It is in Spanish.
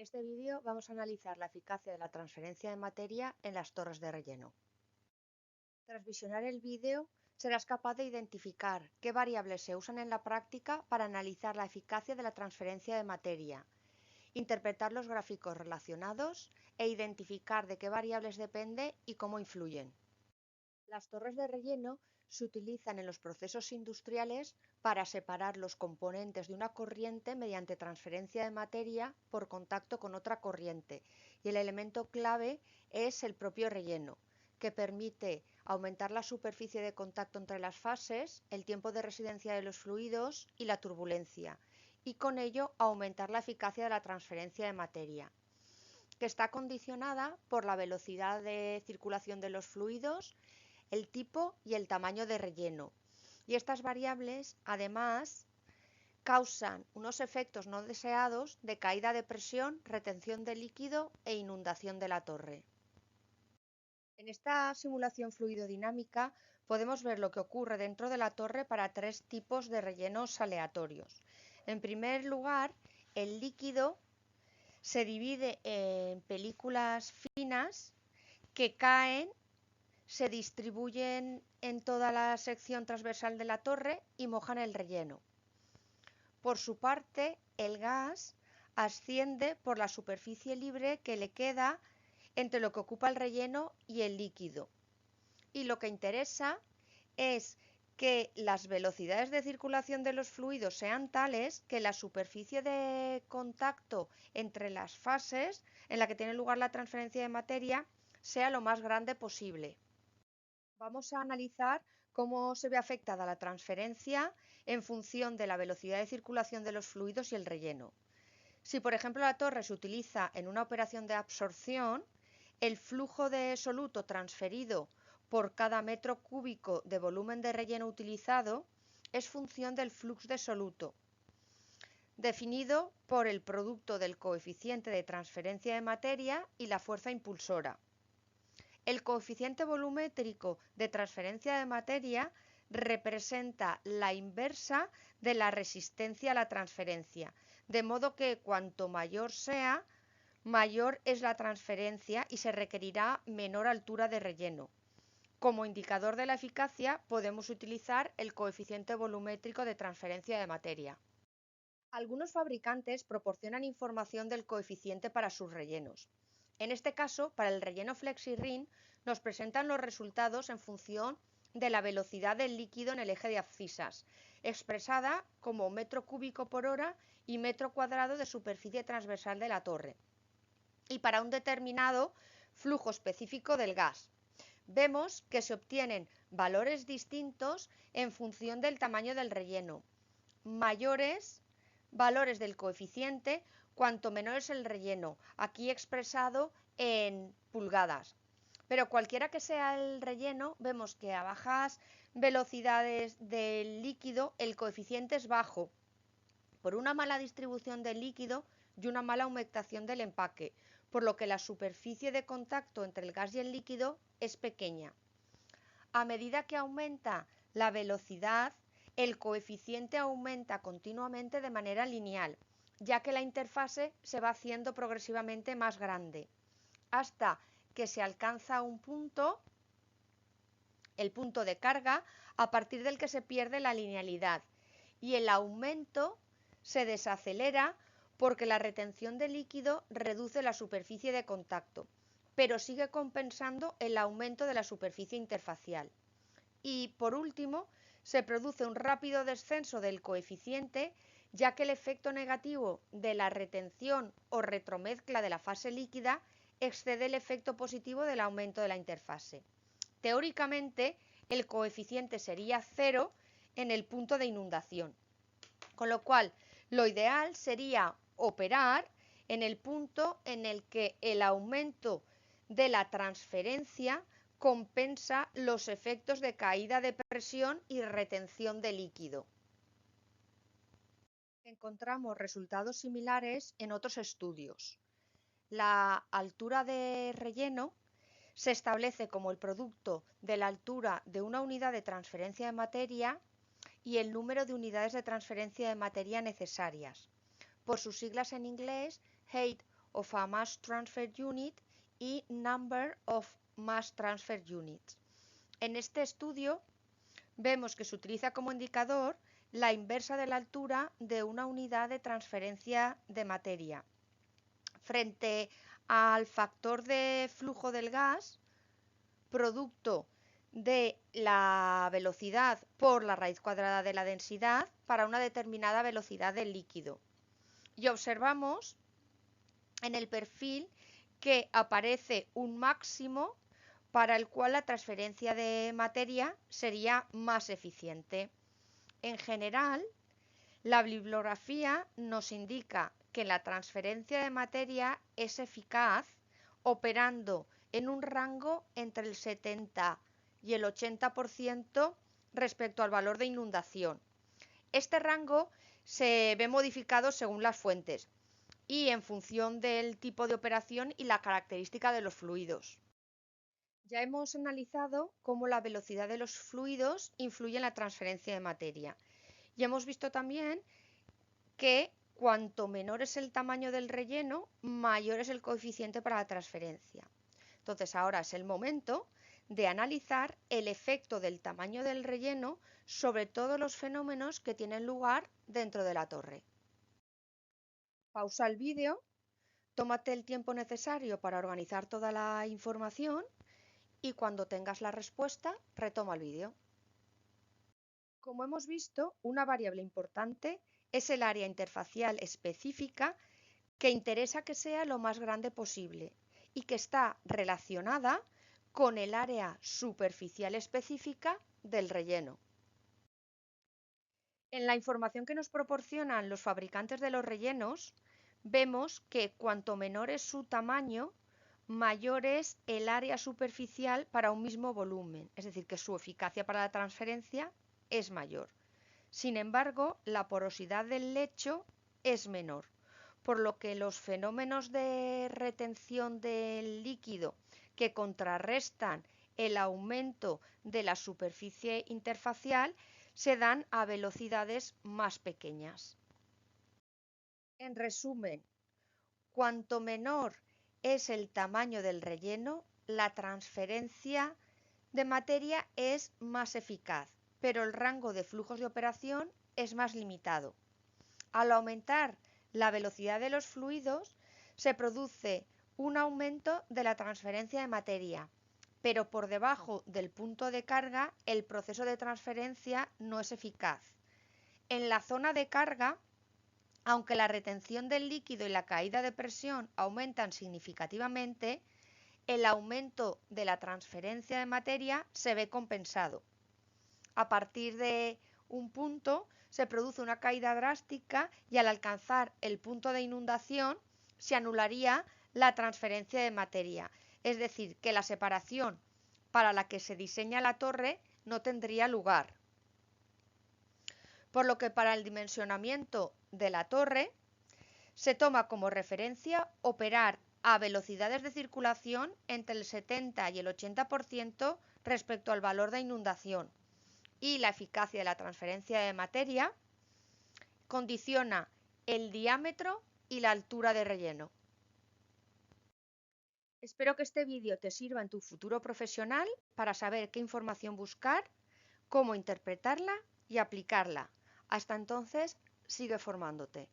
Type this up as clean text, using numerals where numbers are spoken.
este vídeo vamos a analizar la eficacia de la transferencia de materia en las torres de relleno. Tras visionar el vídeo, serás capaz de identificar qué variables se usan en la práctica para analizar la eficacia de la transferencia de materia, interpretar los gráficos relacionados e identificar de qué variables depende y cómo influyen. Las torres de relleno se utilizan en los procesos industriales para separar los componentes de una corriente mediante transferencia de materia por contacto con otra corriente, y el elemento clave es el propio relleno, que permite aumentar la superficie de contacto entre las fases, el tiempo de residencia de los fluidos y la turbulencia, y con ello aumentar la eficacia de la transferencia de materia, que está condicionada por la velocidad de circulación de los fluidos, el tipo y el tamaño de relleno. Y estas variables, además, causan unos efectos no deseados de caída de presión, retención de líquido e inundación de la torre. En esta simulación fluidodinámica podemos ver lo que ocurre dentro de la torre para tres tipos de rellenos aleatorios. En primer lugar, el líquido se divide en películas finas que caen, se distribuyen en toda la sección transversal de la torre y mojan el relleno. Por su parte, el gas asciende por la superficie libre que le queda entre lo que ocupa el relleno y el líquido. Y lo que interesa es que las velocidades de circulación de los fluidos sean tales que la superficie de contacto entre las fases en la que tiene lugar la transferencia de materia sea lo más grande posible. Vamos a analizar cómo se ve afectada la transferencia en función de la velocidad de circulación de los fluidos y el relleno. Si, por ejemplo, la torre se utiliza en una operación de absorción, el flujo de soluto transferido por cada metro cúbico de volumen de relleno utilizado es función del flux de soluto, definido por el producto del coeficiente de transferencia de materia y la fuerza impulsora. El coeficiente volumétrico de transferencia de materia representa la inversa de la resistencia a la transferencia, de modo que cuanto mayor sea, mayor es la transferencia y se requerirá menor altura de relleno. Como indicador de la eficacia podemos utilizar el coeficiente volumétrico de transferencia de materia. Algunos fabricantes proporcionan información del coeficiente para sus rellenos. En este caso, para el relleno FlexiRing, nos presentan los resultados en función de la velocidad del líquido en el eje de abscisas, expresada como metro cúbico por hora y metro cuadrado de superficie transversal de la torre, y para un determinado flujo específico del gas. Vemos que se obtienen valores distintos en función del tamaño del relleno, mayores valores del coeficiente cuanto menor es el relleno, aquí expresado en pulgadas. Pero cualquiera que sea el relleno, vemos que a bajas velocidades del líquido el coeficiente es bajo, por una mala distribución del líquido y una mala humectación del empaque, por lo que la superficie de contacto entre el gas y el líquido es pequeña. A medida que aumenta la velocidad, el coeficiente aumenta continuamente de manera lineal, ya que la interfase se va haciendo progresivamente más grande, hasta que se alcanza un punto, el punto de carga, a partir del que se pierde la linealidad, y el aumento se desacelera porque la retención de líquido reduce la superficie de contacto, pero sigue compensando el aumento de la superficie interfacial. Y, por último, se produce un rápido descenso del coeficiente, ya que el efecto negativo de la retención o retromezcla de la fase líquida excede el efecto positivo del aumento de la interfase. Teóricamente, el coeficiente sería 0 en el punto de inundación, con lo cual lo ideal sería operar en el punto en el que el aumento de la transferencia compensa los efectos de caída de presión y retención de líquido. Encontramos resultados similares en otros estudios. La altura de relleno se establece como el producto de la altura de una unidad de transferencia de materia y el número de unidades de transferencia de materia necesarias. Por sus siglas en inglés, height of a mass transfer unit y number of mass transfer units. En este estudio vemos que se utiliza como indicador la inversa de la altura de una unidad de transferencia de materia frente al factor de flujo del gas, producto de la velocidad por la raíz cuadrada de la densidad para una determinada velocidad del líquido. Y observamos en el perfil que aparece un máximo para el cual la transferencia de materia sería más eficiente. En general, la bibliografía nos indica que la transferencia de materia es eficaz operando en un rango entre el 70 y el 80% respecto al valor de inundación. Este rango se ve modificado según las fuentes y en función del tipo de operación y la característica de los fluidos. Ya hemos analizado cómo la velocidad de los fluidos influye en la transferencia de materia. Y hemos visto también que cuanto menor es el tamaño del relleno, mayor es el coeficiente para la transferencia. Entonces ahora es el momento de analizar el efecto del tamaño del relleno sobre todos los fenómenos que tienen lugar dentro de la torre. Pausa el vídeo, tómate el tiempo necesario para organizar toda la información y cuando tengas la respuesta, retoma el vídeo. Como hemos visto, una variable importante es el área interfacial específica que interesa que sea lo más grande posible y que está relacionada con el área superficial específica del relleno. En la información que nos proporcionan los fabricantes de los rellenos, vemos que cuanto menor es su tamaño, mayor es el área superficial para un mismo volumen, es decir, que su eficacia para la transferencia es mayor. Sin embargo, la porosidad del lecho es menor, por lo que los fenómenos de retención del líquido que contrarrestan el aumento de la superficie interfacial se dan a velocidades más pequeñas. En resumen, cuanto menor es el tamaño del relleno, la transferencia de materia es más eficaz, pero el rango de flujos de operación es más limitado. Al aumentar la velocidad de los fluidos, se produce un aumento de la transferencia de materia, pero por debajo del punto de carga el proceso de transferencia no es eficaz. En la zona de carga, aunque la retención del líquido y la caída de presión aumentan significativamente, el aumento de la transferencia de materia se ve compensado. A partir de un punto se produce una caída drástica y al alcanzar el punto de inundación se anularía la transferencia de materia, es decir, que la separación para la que se diseña la torre no tendría lugar. Por lo que para el dimensionamiento de la torre se toma como referencia operar a velocidades de circulación entre el 70 y el 80% respecto al valor de inundación, y la eficacia de la transferencia de materia condiciona el diámetro y la altura de relleno. Espero que este vídeo te sirva en tu futuro profesional para saber qué información buscar, cómo interpretarla y aplicarla. Hasta entonces, sigue formándote.